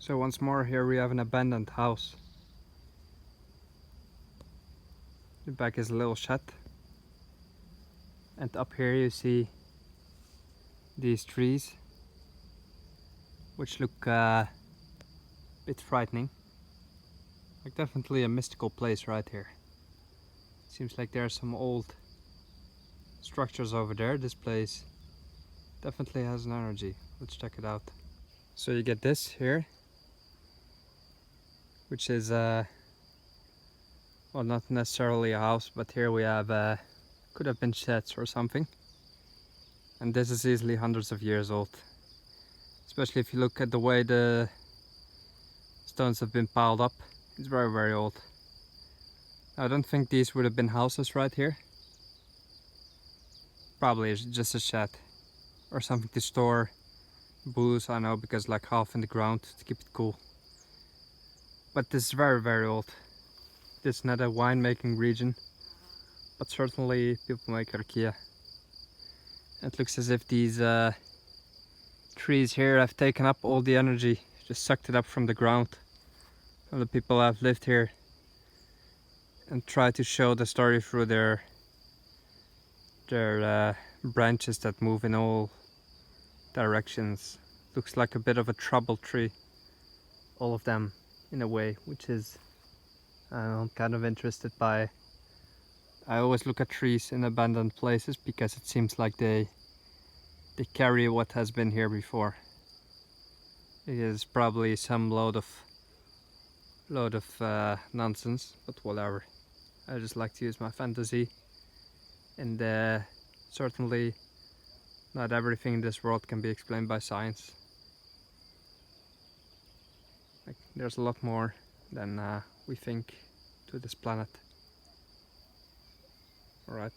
So once more, here we have an abandoned house. The back is a little shed, and up here you see these trees, which look a bit frightening. Like definitely a mystical place right here. Seems like there are some old structures over there. This place definitely has an energy. Let's check it out. So you get this here, which is well, not necessarily a house, but here we have could have been sheds or something. And this is easily hundreds of years old, especially if you look at the way the stones have been piled up. It's very old. I don't think these would have been houses right here. Probably it's just a shed or something to store booze, I know, because like half in the ground to keep it cool. But this is very old. This is not a winemaking region, but certainly people make rakia. It looks as if these trees here have taken up all the energy, just sucked it up from the ground, from the people who have lived here, and try to show the story through their branches that move in all directions. Looks like a bit of a trouble tree, all of them in a way, which is I'm kind of interested by. I always look at trees in abandoned places because it seems like they carry what has been here before. It is probably some load of nonsense, but whatever. I just like to use my fantasy, and certainly not everything in this world can be explained by science. Like, there's a lot more than we think to this planet. Alright.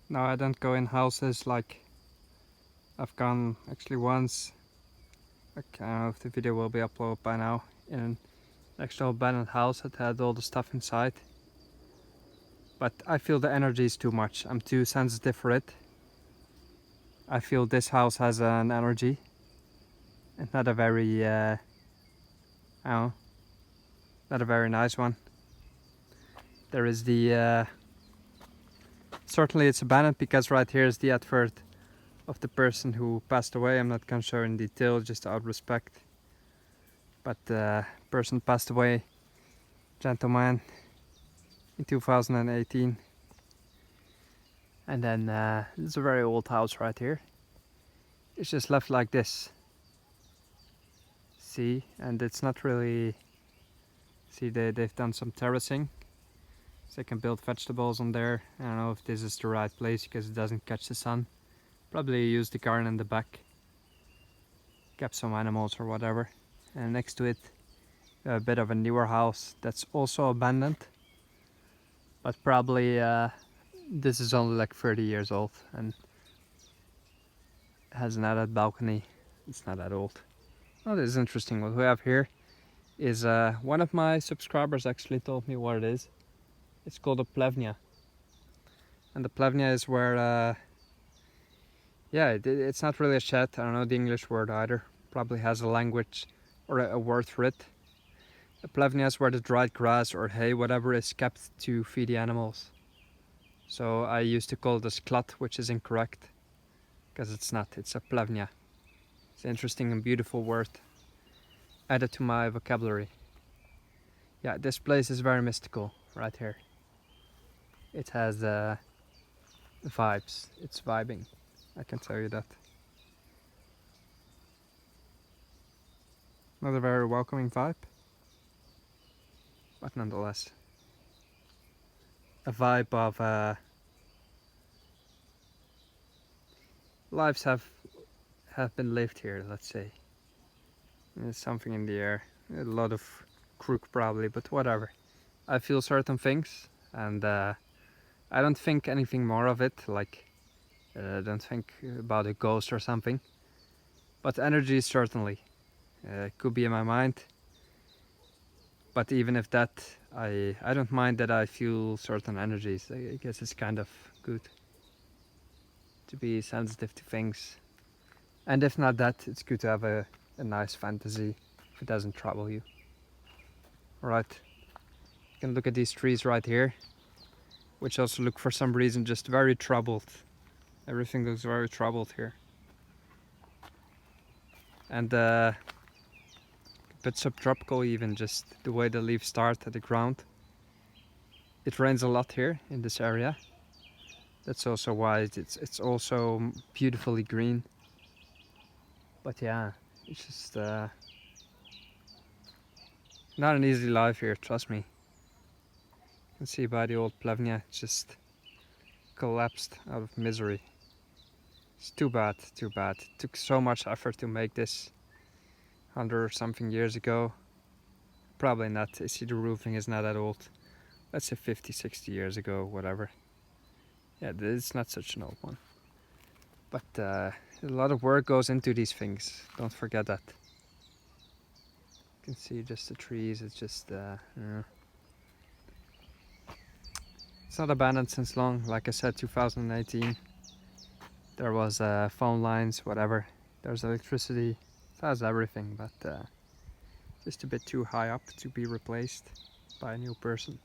Now I don't go in houses like I've gone actually once. I don't know if the video will be uploaded by now. In an actual abandoned house that had all the stuff inside. But I feel the energy is too much. I'm too sensitive for it. I feel this house has an energy. And not a very, I don't know, not a very nice one. There is the, certainly it's abandoned because right here is the advert of the person who passed away. I'm not gonna show in detail, just out of respect. But the person passed away, gentleman, in 2018. And then this is a very old house right here. It's just left like this. See, and it's not really, see, they've done some terracing, so they can build vegetables on there. I don't know if this is the right place because it doesn't catch the sun. Probably use the garden in the back, kept some animals or whatever. And next to it a bit of a newer house that's also abandoned, but probably this is only like 30 years old and has an added balcony. It's not that old. Oh, this is interesting. What we have here is one of my subscribers actually told me what it is. It's called a plevnia, and the plevnia is where yeah, it's not really a shed. I don't know the English word either. Probably has a language or a word for it. A plevnia is where the dried grass or hay, whatever, is kept to feed the animals. So I used to call it a sklat, which is incorrect, because it's not. It's a plevnia. It's an interesting and beautiful word added to my vocabulary. Yeah, this place is very mystical right here. It has vibes. It's vibing, I can tell you that. Not a very welcoming vibe, but nonetheless a vibe of lives have been lived here, let's say. There's something in the air, a lot of crook probably, but whatever. I feel certain things, and I don't think anything more of it, like I don't think about a ghost or something, but energy certainly could be in my mind. But even if that, I don't mind that I feel certain energies. I guess it's kind of good to be sensitive to things. And if not that, it's good to have a nice fantasy if it doesn't trouble you. Alright, you can look at these trees right here, which also look for some reason just very troubled. Everything looks very troubled here. And a bit subtropical even, just the way the leaves start at the ground. It rains a lot here in this area. That's also why it's also beautifully green. But yeah, it's just not an easy life here, trust me. You can see by the old Plevnia, it's just collapsed out of misery. It's too bad, too bad. It took so much effort to make this 100 or something years ago. Probably not, I see the roofing is not that old. Let's say 50, 60 years ago, whatever. Yeah, it's not such an old one. But a lot of work goes into these things, don't forget that. You can see just the trees, it's just, it's not abandoned since long, like I said, 2018. There was phone lines, whatever. There's electricity, it has everything, but just a bit too high up to be replaced by a new person.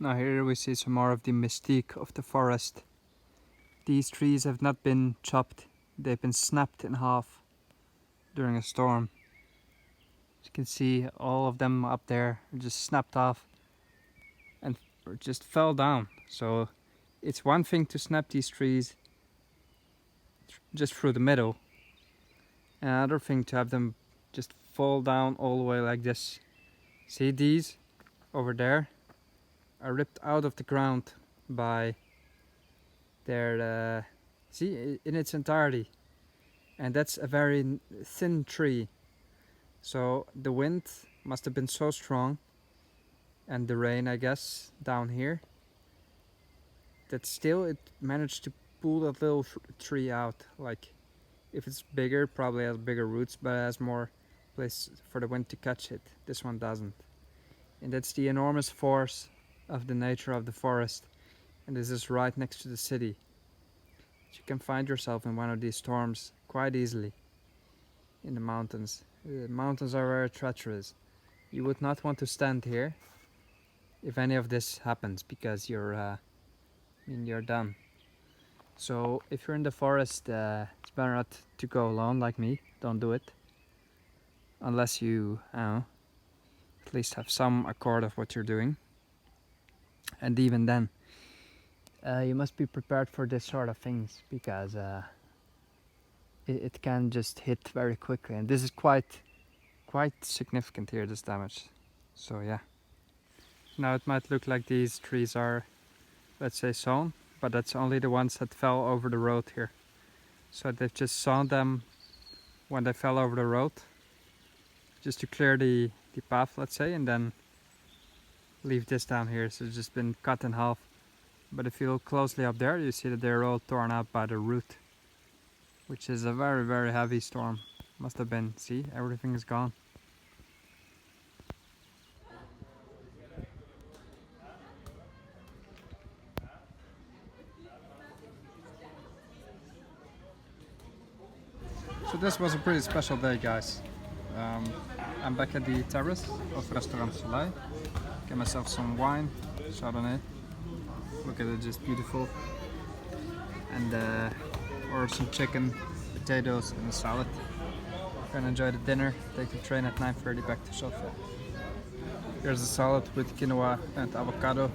Now here we see some more of the mystique of the forest. These trees have not been chopped, they've been snapped in half during a storm. As you can see, all of them up there just snapped off and just fell down. So it's one thing to snap these trees just through the middle, and another thing to have them just fall down all the way like this. See, these over there are ripped out of the ground by their see, in its entirety, and that's a very thin tree, so the wind must have been so strong, and the rain, I guess, down here, that still it managed to pull that little tree out. Like, if it's bigger, probably has bigger roots, but it has more place for the wind to catch it. This one doesn't, and that's the enormous force of the nature of the forest. And this is right next to the city. You can find yourself in one of these storms quite easily in the mountains. The mountains are very treacherous. You would not want to stand here if any of this happens, because you're done. So if you're in the forest, it's better not to go alone like me. Don't do it unless you at least have some accord of what you're doing. And even then, you must be prepared for this sort of things, because it can just hit very quickly, and this is quite significant here, this damage. So yeah, now it might look like these trees are, let's say, sawn, but that's only the ones that fell over the road here. So they've just sawn them when they fell over the road, just to clear the path, let's say, and then leave this down here. So it's just been cut in half. But if you look closely up there, you see that they're all torn out by the root, which is a very, very heavy storm. Must have been. See, everything is gone. So this was a pretty special day, guys. I'm back at the terrace of Restaurant Soleil. Get myself some wine, Chardonnay. Look at it, just beautiful. And order some chicken, potatoes, and a salad. Gonna enjoy the dinner. Take the train at 9:30 back to Sofia. Here's the salad with quinoa and avocado.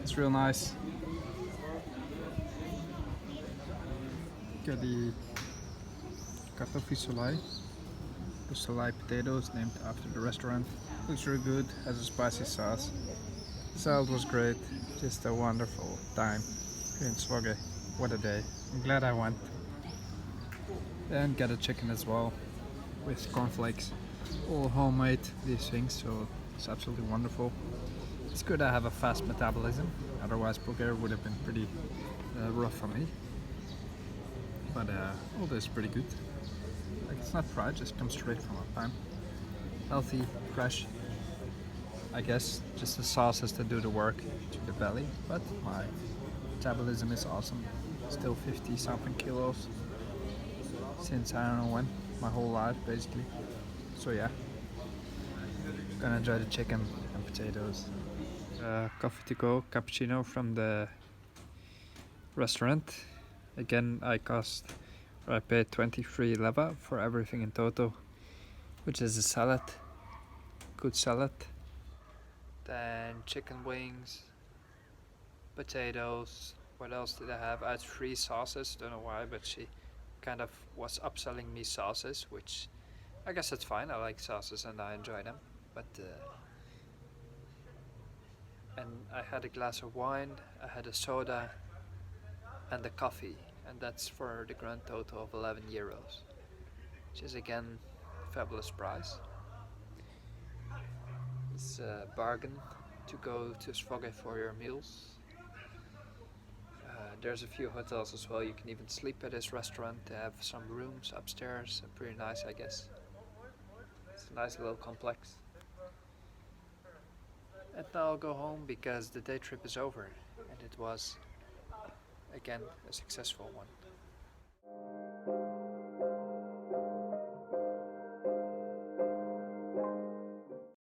It's real nice. Got the Kartoffi Soleil, the Soleil potatoes named after the restaurant. Looks really good, has a spicy sauce. The salad was great, just a wonderful time here in Svoge. What a day. I'm glad I went. And got a chicken as well with cornflakes. All homemade, these things, so it's absolutely wonderful. It's good I have a fast metabolism, otherwise Bulgaria would have been pretty rough for me. But all this is pretty good. Like, it's not fried, just comes straight from a pan. Healthy, fresh. I guess just the sauce has to do the work to the belly, but my metabolism is awesome. Still 50 something kilos since I don't know when, my whole life basically. So yeah, Gonna enjoy the chicken and potatoes. Coffee to go, cappuccino from the restaurant. Again, I paid 23 leva for everything in total, which is a salad, good salad. Then chicken wings, potatoes. What else did I have? I had 3 sauces, don't know why, but she kind of was upselling me sauces, which I guess that's fine. I like sauces and I enjoy them. But and I had a glass of wine, I had a soda, and a coffee, and that's for the grand total of 11 euros, which is again a fabulous price. It's a bargain to go to Svaga for your meals. There's a few hotels as well. You can even sleep at this restaurant. They have some rooms upstairs, pretty nice, I guess. It's a nice little complex. And now I'll go home because the day trip is over, and it was again a successful one.